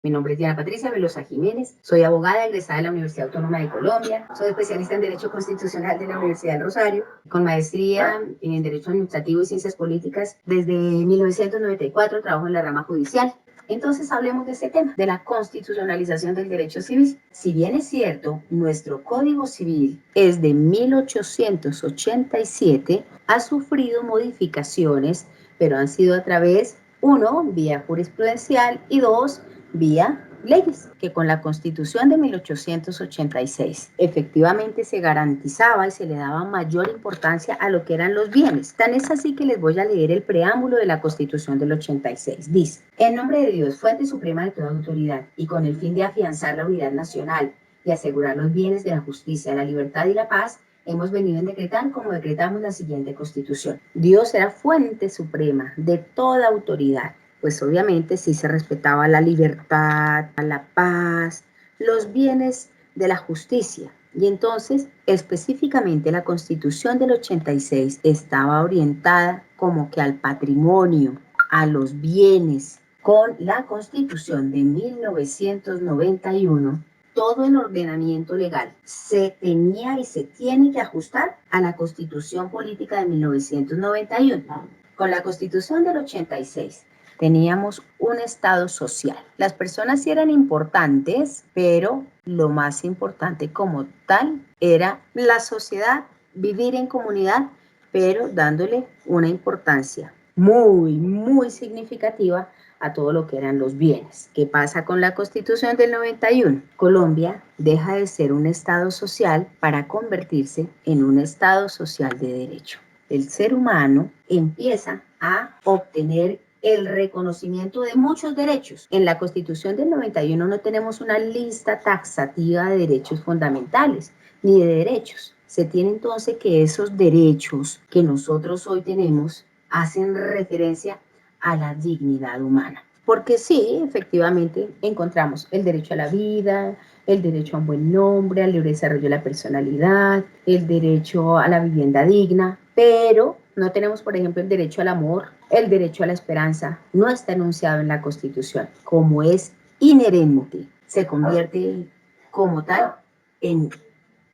Mi nombre es Diana Patricia Velosa Jiménez, soy abogada egresada de la Universidad Autónoma de Colombia, soy especialista en Derecho Constitucional de la Universidad del Rosario, con maestría en Derecho Administrativo y Ciencias Políticas. Desde 1994 trabajo en la rama judicial. Entonces hablemos de este tema, de la constitucionalización del derecho civil. Si bien es cierto, nuestro Código Civil es de 1887, ha sufrido modificaciones, pero han sido a través, uno, vía jurisprudencial y dos, vía leyes, que con la Constitución de 1886 efectivamente se garantizaba y se le daba mayor importancia a lo que eran los bienes. Tan es así que les voy a leer el preámbulo de la Constitución del 86. Dice: en nombre de Dios, fuente suprema de toda autoridad, y con el fin de afianzar la unidad nacional y asegurar los bienes de la justicia, la libertad y la paz, hemos venido en decretar como decretamos la siguiente Constitución. Dios era fuente suprema de toda autoridad, pues obviamente sí se respetaba la libertad, la paz, los bienes de la justicia. Y entonces, específicamente la Constitución del 86 estaba orientada como que al patrimonio, a los bienes. Con la Constitución de 1991, todo el ordenamiento legal se tenía y se tiene que ajustar a la Constitución Política de 1991. Con la Constitución del 86 teníamos un estado social. Las personas sí eran importantes, pero lo más importante como tal era la sociedad, vivir en comunidad, pero dándole una importancia muy significativa a todo lo que eran los bienes. ¿Qué pasa con la Constitución del 91? Colombia deja de ser un estado social para convertirse en un estado social de derecho. El ser humano empieza a obtener el reconocimiento de muchos derechos. En la Constitución del 91 no tenemos una lista taxativa de derechos fundamentales ni de derechos. Se tiene entonces que esos derechos que nosotros hoy tenemos hacen referencia a la dignidad humana. Porque sí, efectivamente, encontramos el derecho a la vida, el derecho a un buen nombre, al libre desarrollo de la personalidad, el derecho a la vivienda digna, pero no tenemos, por ejemplo, el derecho al amor, el derecho a la esperanza. No está enunciado en la Constitución. Como es inherente, se convierte como tal en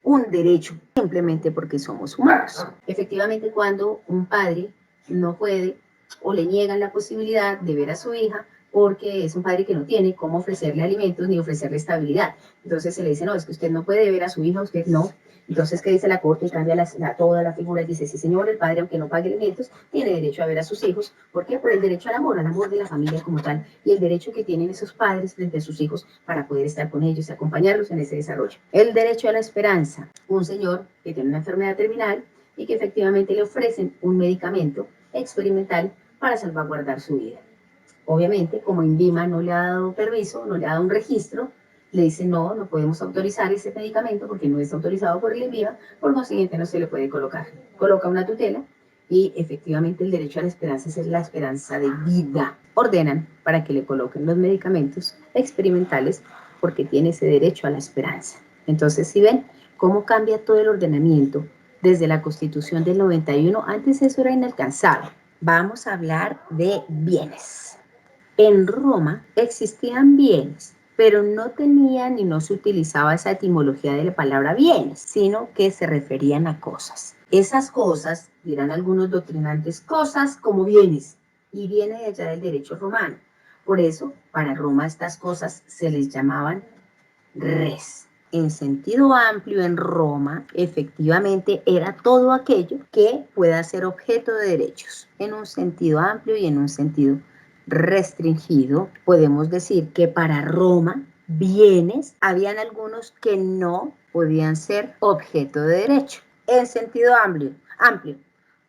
un derecho, simplemente porque somos humanos. Efectivamente, cuando un padre no puede o le niegan la posibilidad de ver a su hija porque es un padre que no tiene cómo ofrecerle alimentos ni ofrecerle estabilidad. Entonces se le dice, no, es que usted no puede ver a su hija, usted no. Entonces, ¿qué dice la Corte? Cambia toda la figura y dice, sí, señor, el padre, aunque no pague alimentos, tiene derecho a ver a sus hijos. ¿Por qué? Por el derecho al amor de la familia como tal, y el derecho que tienen esos padres frente a sus hijos para poder estar con ellos y acompañarlos en ese desarrollo. El derecho a la esperanza. Un señor que tiene una enfermedad terminal y que efectivamente le ofrecen un medicamento experimental para salvaguardar su vida. Obviamente, como INVIMA no le ha dado permiso, no le ha dado un registro, le dice no, no podemos autorizar ese medicamento porque no es autorizado por el INVIMA, por consiguiente no se le puede colocar. Coloca una tutela y efectivamente el derecho a la esperanza es la esperanza de vida. Ordenan para que le coloquen los medicamentos experimentales porque tiene ese derecho a la esperanza. Entonces, si ven cómo cambia todo el ordenamiento desde la Constitución del 91, antes eso era inalcanzable. Vamos a hablar de bienes. En Roma existían bienes, pero no tenían y no se utilizaba esa etimología de la palabra bienes, sino que se referían a cosas. Esas cosas, dirán algunos doctrinantes, cosas como bienes, y viene de allá del derecho romano. Por eso, para Roma estas cosas se les llamaban res. En sentido amplio, en Roma, efectivamente era todo aquello que pueda ser objeto de derechos. En un sentido amplio y en un sentido restringido, podemos decir que para Roma, bienes, habían algunos que no podían ser objeto de derecho. En sentido amplio,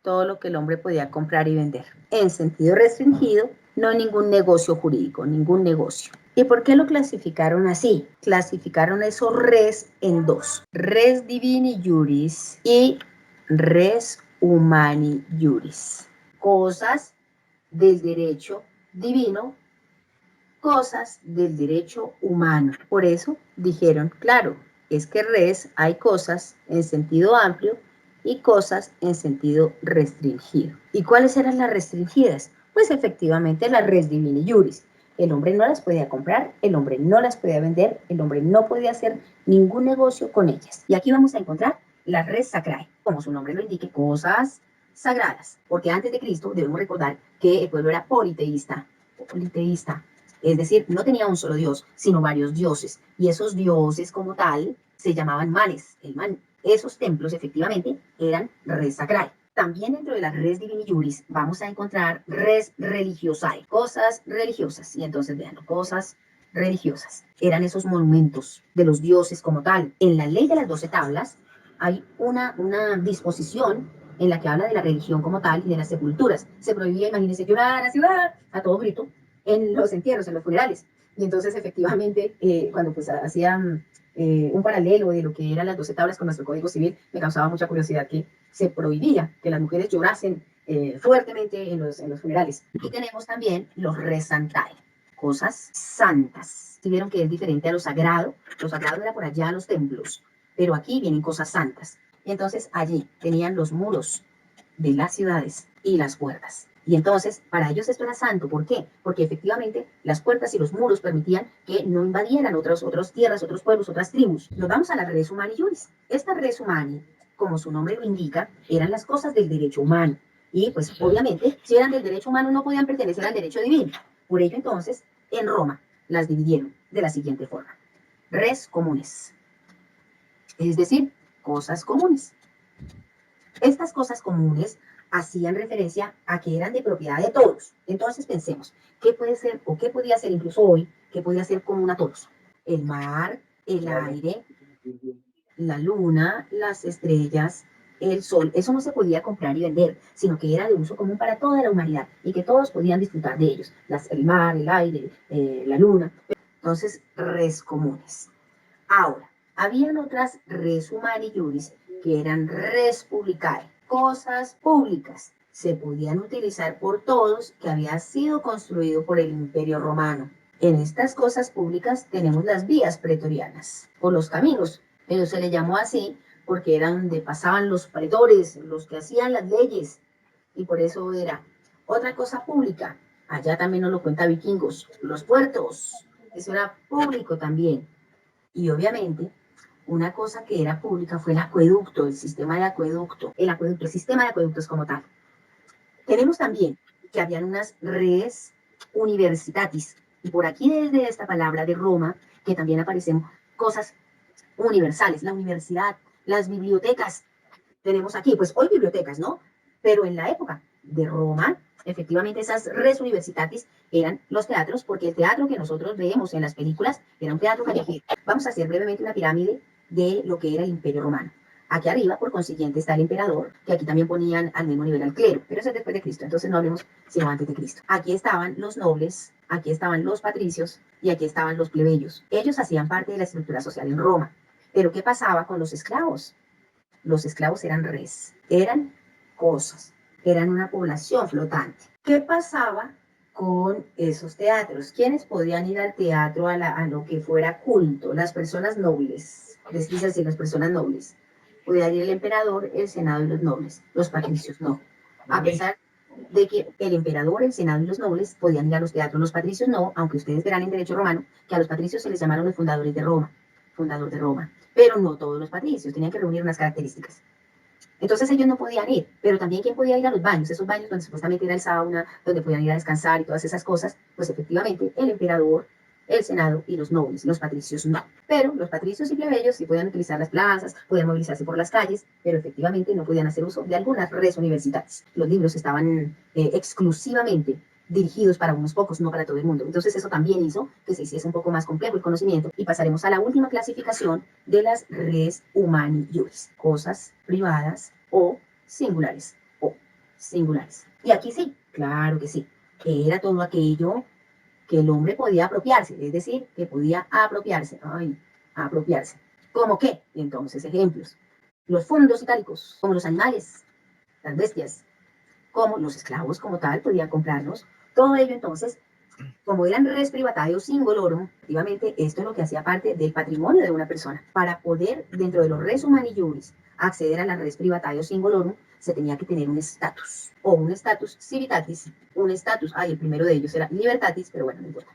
todo lo que el hombre podía comprar y vender. En sentido restringido, no ningún negocio jurídico, ningún negocio. ¿Y por qué lo clasificaron así? Clasificaron esos res en dos: res divini juris y res humani juris. Cosas del derecho divino, cosas del derecho humano. Por eso dijeron, claro, es que res hay cosas en sentido amplio y cosas en sentido restringido. ¿Y cuáles eran las restringidas? Pues efectivamente la res divini juris. El hombre no las podía comprar, el hombre no las podía vender, el hombre no podía hacer ningún negocio con ellas. Y aquí vamos a encontrar la res sacrae, como su nombre lo indique, cosas sagradas. Porque antes de Cristo debemos recordar que el pueblo era politeísta, politeísta. Es decir, no tenía un solo dios, sino varios dioses. Y esos dioses como tal se llamaban manes, el man. Esos templos efectivamente eran res sacrae. También dentro de la res divini juris vamos a encontrar res religiosae, cosas religiosas. Y entonces vean, cosas religiosas. Eran esos monumentos de los dioses como tal. En la ley de las 12 tablas hay una disposición en la que habla de la religión como tal y de las sepulturas. Se prohibía, imagínense, llorar a todo grito en los entierros, en los funerales. Y entonces efectivamente, cuando pues hacían un paralelo de lo que eran las 12 tablas con nuestro Código Civil, me causaba mucha curiosidad que se prohibía que las mujeres llorasen fuertemente en los funerales. Y tenemos también los resantae, cosas santas. Si vieron que es diferente a lo sagrado era por allá los templos, pero aquí vienen cosas santas. Y entonces allí tenían los muros de las ciudades y las puertas. Y entonces, para ellos esto era santo. ¿Por qué? Porque efectivamente las puertas y los muros permitían que no invadieran otras tierras, otros pueblos, otras tribus. Nos vamos a la res humani juris. Esta res humani, como su nombre lo indica, eran las cosas del derecho humano. Y pues obviamente, si eran del derecho humano, no podían pertenecer al derecho divino. Por ello entonces, en Roma las dividieron de la siguiente forma. Res comunes, es decir, cosas comunes. Estas cosas comunes hacían referencia a que eran de propiedad de todos. Entonces pensemos, ¿qué puede ser o qué podría ser incluso hoy, qué podría ser común a todos? El mar, el aire, la luna, las estrellas, el sol. Eso no se podía comprar y vender, sino que era de uso común para toda la humanidad y que todos podían disfrutar de ellos. El mar, el aire, la luna. Entonces, res comunes. Ahora, habían otras res humani juris que eran res publicae, cosas públicas. Se podían utilizar por todos, que había sido construido por el Imperio Romano. En estas cosas públicas tenemos las vías pretorianas, o los caminos, pero se le llamó así porque eran donde pasaban los pretores, los que hacían las leyes, y por eso era otra cosa pública. Allá también nos lo cuenta Vikingos, los puertos, eso era público también. Y obviamente, una cosa que era pública fue el acueducto, el sistema de acueducto, el sistema de acueductos como tal. Tenemos también que habían unas res universitatis, y por aquí desde esta palabra de Roma, que también aparecen cosas universales, la universidad, las bibliotecas. Tenemos aquí, pues hoy bibliotecas, ¿no? Pero en la época de Roma, efectivamente esas res universitatis eran los teatros, porque el teatro que nosotros vemos en las películas era un teatro callejero. Vamos a hacer brevemente una pirámide de lo que era el Imperio Romano. Aquí arriba, por consiguiente, está el emperador, que aquí también ponían al mismo nivel al clero, pero eso es después de Cristo, entonces no hablemos sino antes de Cristo. Aquí estaban los nobles, aquí estaban los patricios y aquí estaban los plebeyos. Ellos hacían parte de la estructura social en Roma. Pero ¿qué pasaba con los esclavos? Los esclavos eran res, eran cosas, eran una población flotante. ¿Qué pasaba con esos teatros? ¿Quiénes podían ir al teatro a lo que fuera culto? Las personas nobles, les dice así, las personas nobles. Podía ir el emperador, el senado y los nobles, los patricios no. A pesar de que el emperador, el senado y los nobles podían ir a los teatros, los patricios no, aunque ustedes verán en derecho romano que a los patricios se les llamaron los fundadores de Roma, fundador de Roma, pero no todos los patricios, tenían que reunir unas características. Entonces ellos no podían ir, pero también quién podía ir a los baños, esos baños donde supuestamente era el sauna, donde podían ir a descansar y todas esas cosas, pues efectivamente el emperador, el senado y los nobles, los patricios no. Pero los patricios y plebeyos sí podían utilizar las plazas, podían movilizarse por las calles, pero efectivamente no podían hacer uso de algunas res universitarias. Los libros estaban exclusivamente dirigidos para unos pocos, no para todo el mundo. Entonces eso también hizo que se hiciese un poco más complejo el conocimiento y pasaremos a la última clasificación de las res humani juris, cosas privadas o singulares, o singulares. Y aquí sí, claro que sí, que era todo aquello que el hombre podía apropiarse, es decir, que podía apropiarse. ¿Cómo qué? Entonces, ejemplos. Los fondos itálicos, como los animales, las bestias, como los esclavos como tal, podían comprarlos. Todo ello entonces, como eran res privatae singolorum, efectivamente esto es lo que hacía parte del patrimonio de una persona. Para poder, dentro de los res humani juris, acceder a la res privatae singolorum, se tenía que tener un estatus, o un estatus civitatis, un estatus, el primero de ellos era libertatis, pero bueno, no importa.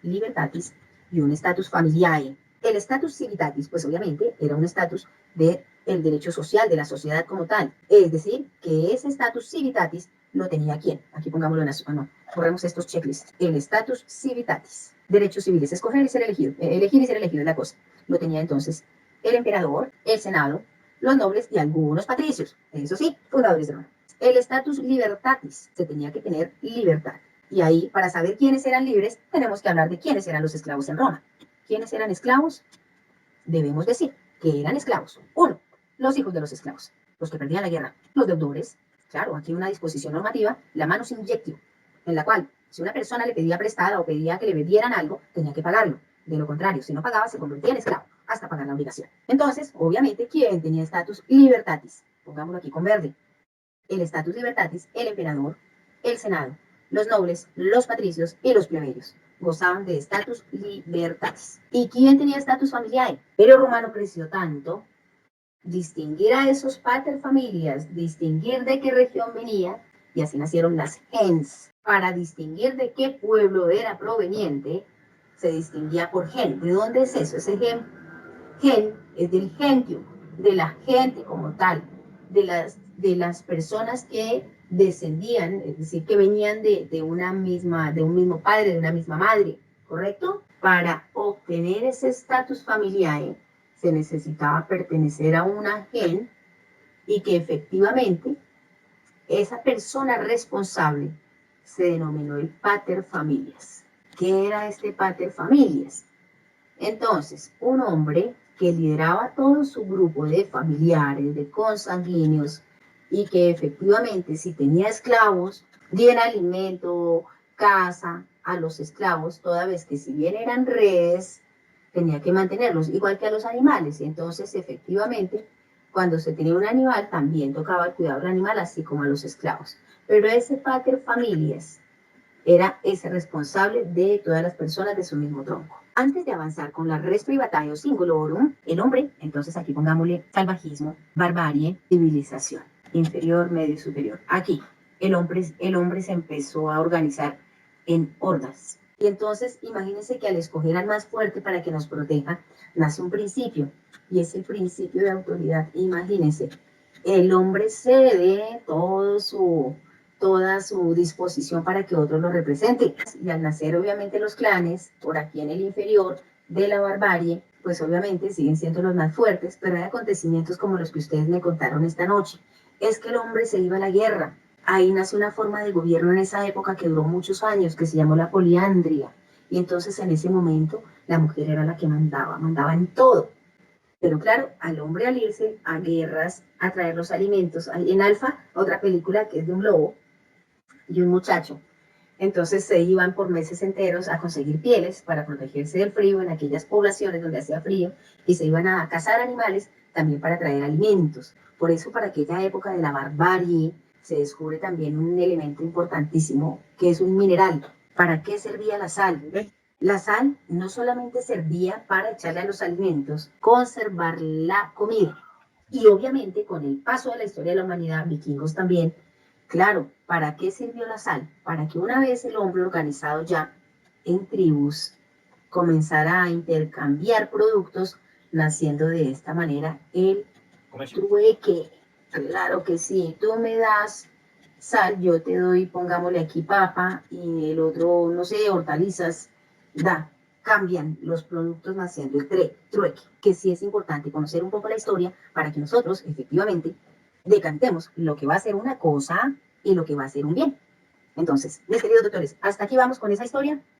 libertatis y un status familiae. El status civitatis, pues obviamente era un status del derecho social de la sociedad como tal. Es decir, que ese status civitatis lo tenía ¿quién? Aquí pongámoslo en azul, no, borremos estos checklists. El status civitatis, derechos civiles, escoger y ser elegido, elegir y ser elegido es la cosa. Lo tenía entonces el emperador, el senado, los nobles y algunos patricios, eso sí, fundadores de Roma. El status libertatis, se tenía que tener libertad. Y ahí, para saber quiénes eran libres, tenemos que hablar de quiénes eran los esclavos en Roma. ¿Quiénes eran esclavos? Debemos decir que eran esclavos. Uno, los hijos de los esclavos, los que perdían la guerra, los deudores. Claro, aquí una disposición normativa, la manus injectio, en la cual si una persona le pedía prestada o pedía que le dieran algo, tenía que pagarlo. De lo contrario, si no pagaba, se convertía en esclavo hasta pagar la obligación. Entonces, obviamente, ¿quién tenía estatus libertatis? Pongámoslo aquí con verde. El estatus libertatis, el emperador, el senado, los nobles, los patricios y los plebeyos gozaban de estatus libertatis. ¿Y quién tenía estatus familiae? Pero Romano creció tanto, distinguir a esos paterfamilias, distinguir de qué región venía, y así nacieron las gens. Para distinguir de qué pueblo era proveniente, se distinguía por gen. ¿De dónde es eso? Ese gen, es del gentium, de la gente como tal, de las personas que descendían, es decir, que venían de un mismo padre, de una misma madre, ¿correcto? Para obtener ese estatus familiar se necesitaba pertenecer a una gen y que efectivamente esa persona responsable se denominó el pater familias. ¿Qué era este pater familias? Entonces, un hombre que lideraba todo su grupo de familiares, de consanguíneos, y que efectivamente si tenía esclavos, diera alimento, casa a los esclavos, toda vez que si bien eran redes, tenía que mantenerlos, igual que a los animales. Y entonces, efectivamente, cuando se tenía un animal, también tocaba el cuidado del animal, así como a los esclavos. Pero ese pater familias era ese responsable de todas las personas de su mismo tronco. Antes de avanzar con la res privatae o singulorum, el hombre, entonces aquí pongámosle salvajismo, barbarie, civilización, inferior, medio, superior. Aquí el hombre se empezó a organizar en hordas. Y entonces imagínense que al escoger al más fuerte para que nos proteja, nace un principio, y es el principio de autoridad. Imagínense, el hombre cede toda su disposición para que otros lo representen. Y al nacer obviamente los clanes, por aquí en el inferior de la barbarie, pues obviamente siguen siendo los más fuertes, pero hay acontecimientos como los que ustedes me contaron esta noche. Es que el hombre se iba a la guerra. Ahí nació una forma de gobierno en esa época que duró muchos años, que se llamó la poliandria. Y entonces en ese momento la mujer era la que mandaba en todo. Pero claro, al hombre al irse a guerras, a traer los alimentos, en Alfa, otra película que es de un lobo y un muchacho, entonces se iban por meses enteros a conseguir pieles para protegerse del frío en aquellas poblaciones donde hacía frío y se iban a cazar animales también para traer alimentos. Por eso para aquella época de la barbarie se descubre también un elemento importantísimo que es un mineral. ¿Para qué servía la sal? La sal no solamente servía para echarle a los alimentos, conservar la comida. Y obviamente con el paso de la historia de la humanidad, vikingos también, claro, ¿para qué sirvió la sal? Para que una vez el hombre organizado ya en tribus comenzara a intercambiar productos, naciendo de esta manera el trueque. Claro que sí, tú me das sal, yo te doy, pongámosle aquí papa y el otro, no sé, hortalizas, cambian los productos naciendo el trueque, que sí es importante conocer un poco la historia para que nosotros efectivamente decantemos lo que va a ser una cosa y lo que va a ser un bien. Entonces, mis queridos doctores, hasta aquí vamos con esa historia.